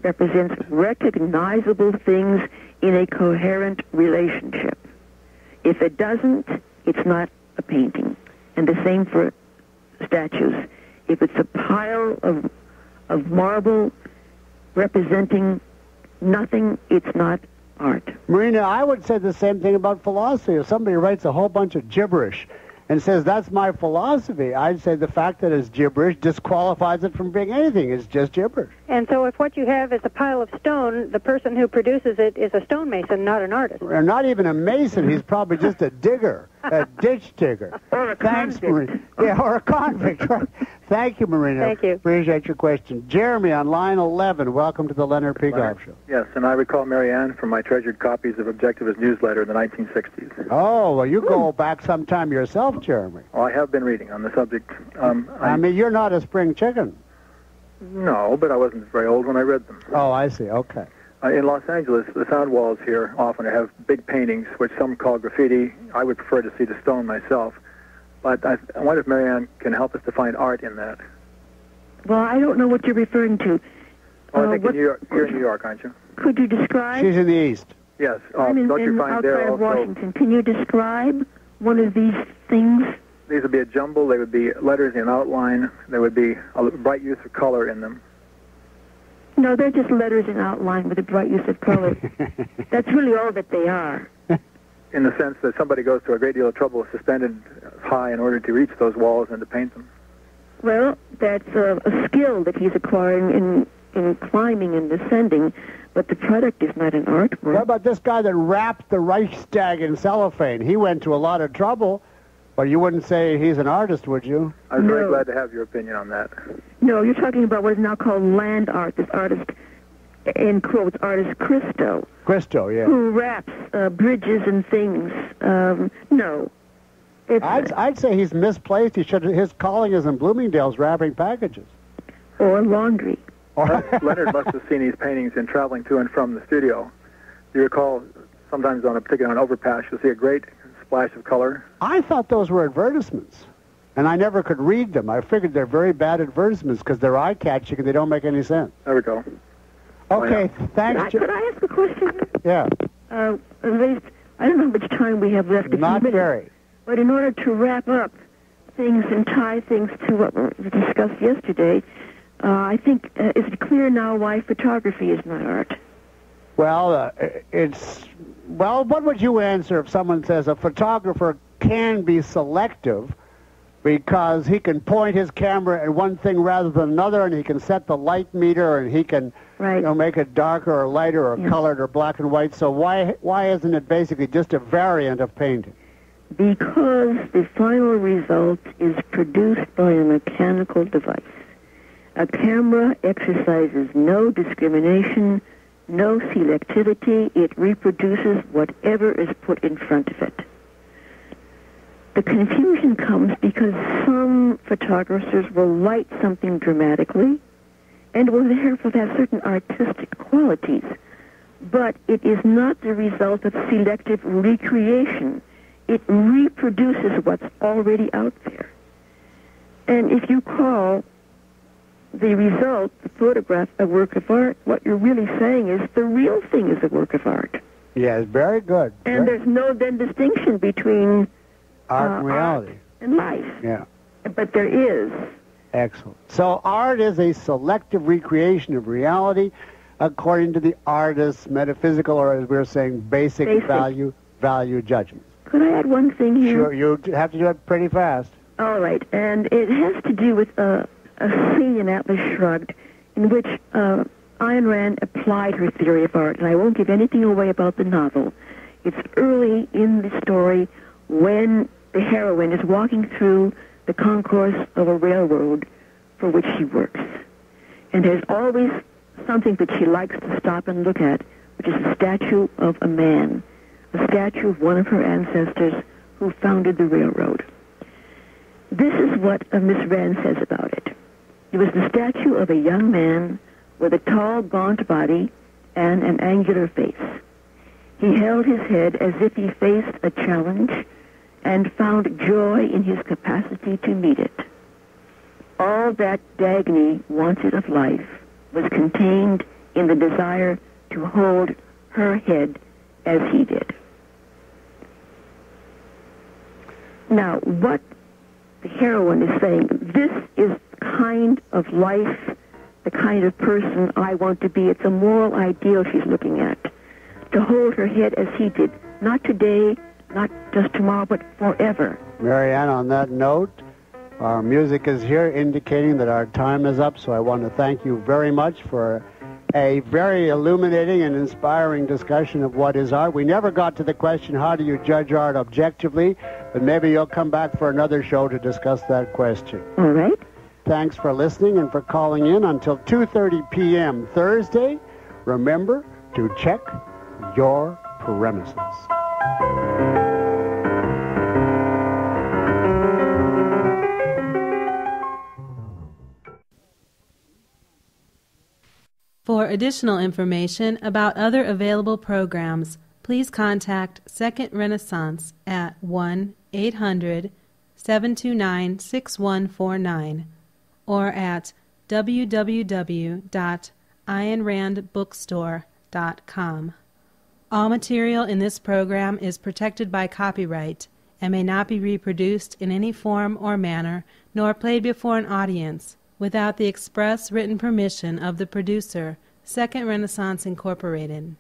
represents recognizable things in a coherent relationship. If it doesn't, it's not a painting. And the same for statues. If it's a pile of marble representing nothing, it's not art. Marina, I would say the same thing about philosophy. If somebody writes a whole bunch of gibberish and says, that's my philosophy, I'd say the fact that it's gibberish disqualifies it from being anything. It's just gibberish. And so if what you have is a pile of stone, the person who produces it is a stonemason, not an artist. Or not even a mason. He's probably just a digger, a ditch digger. Or a convict. Marina. Yeah, or a convict. Right. Thank you, Marina. Thank you. Appreciate your question. Jeremy on line 11. Welcome to the Leonard Peikoff Show. Yes, and I recall Mary Ann from my treasured copies of Objectivist newsletter in the 1960s. Oh, well, you go back sometime yourself, Jeremy. Oh, I have been reading on the subject. I mean, you're not a spring chicken. No, but I wasn't very old when I read them. Oh, I see. Okay. In Los Angeles, the sound walls here often have big paintings, which some call graffiti. I would prefer to see the stone myself. But I wonder if Mary Ann can help us to find art in that. Well, I don't know what you're referring to. Oh, I think in New York, you're in New York, aren't you? Could you describe? She's in the East. Yes. I'm in, don't you find outside there of also... Washington. Can you describe one of these things? These would be a jumble. They would be letters in outline. There would be a bright use of color in them. No, they're just letters in outline with a bright use of color. That's really all that they are. In the sense that somebody goes to a great deal of trouble suspended high in order to reach those walls and to paint them. Well, that's a skill that he's acquiring in climbing and descending, but the product is not an artwork. What about this guy that wrapped the Reichstag in cellophane? He went to a lot of trouble, but you wouldn't say he's an artist, would you? I was very glad to have your opinion on that. No, you're talking about what is now called land art. This artist, in quotes, artist Christo. Christo, yeah. Who wraps bridges and things. No. I'd say he's misplaced. His calling is in Bloomingdale's wrapping packages. Or laundry. Leonard must have seen these paintings in traveling to and from the studio. Do you recall sometimes particularly on overpass, you'll see a great splash of color? I thought those were advertisements, and I never could read them. I figured they're very bad advertisements because they're eye-catching and they don't make any sense. There we go. Okay, thanks. Could I ask a question? Yeah. At least, I don't know how much time we have left. Not very. But in order to wrap up things and tie things to what we discussed yesterday, I think, is it clear now why photography is not art? Well, what would you answer if someone says a photographer can be selective because he can point his camera at one thing rather than another, and he can set the light meter, and he can make it darker or lighter or colored or black and white. So why isn't it basically just a variant of painting? Because the final result is produced by a mechanical device. A camera exercises no discrimination, no selectivity. It reproduces whatever is put in front of it. The confusion comes because some photographers will light something dramatically and will therefore have certain artistic qualities, but it is not the result of selective recreation. It reproduces what's already out there. And if you call the result, the photograph, a work of art, what you're really saying is the real thing is a work of art. Yes, very good. And there's no then distinction between art and reality. Art and life. Yeah. But there is. Excellent. So art is a selective recreation of reality according to the artist's metaphysical, or as we were saying, basic. value judgments. Could I add one thing here? Sure, you have to do it pretty fast. All right, and it has to do with a scene in Atlas Shrugged in which Ayn Rand applied her theory of art, and I won't give anything away about the novel. It's early in the story when the heroine is walking through the concourse of a railroad for which she works. And there's always something that she likes to stop and look at, which is a statue of a man, a statue of one of her ancestors who founded the railroad. This is what Miss Rand says about it. It was the statue of a young man with a tall, gaunt body and an angular face. He held his head as if he faced a challenge and found joy in his capacity to meet it. All that Dagny wanted of life was contained in the desire to hold her head as he did. Now, what the heroine is saying, this is the kind of life, the kind of person I want to be. It's a moral ideal she's looking at. To hold her head as he did, not today, not just tomorrow, but forever. Marianne, on that note, our music is here indicating that our time is up, so I want to thank you very much for a very illuminating and inspiring discussion of what is art. We never got to the question, how do you judge art objectively? But maybe you'll come back for another show to discuss that question. All right. Thanks for listening and for calling in until 2:30 p.m. Thursday. Remember to check your premises. For additional information about other available programs, please contact Second Renaissance at 1-800-729-6149 or at www.aynrandbookstore.com. All material in this program is protected by copyright and may not be reproduced in any form or manner, nor played before an audience, without the express written permission of the producer, Second Renaissance Incorporated.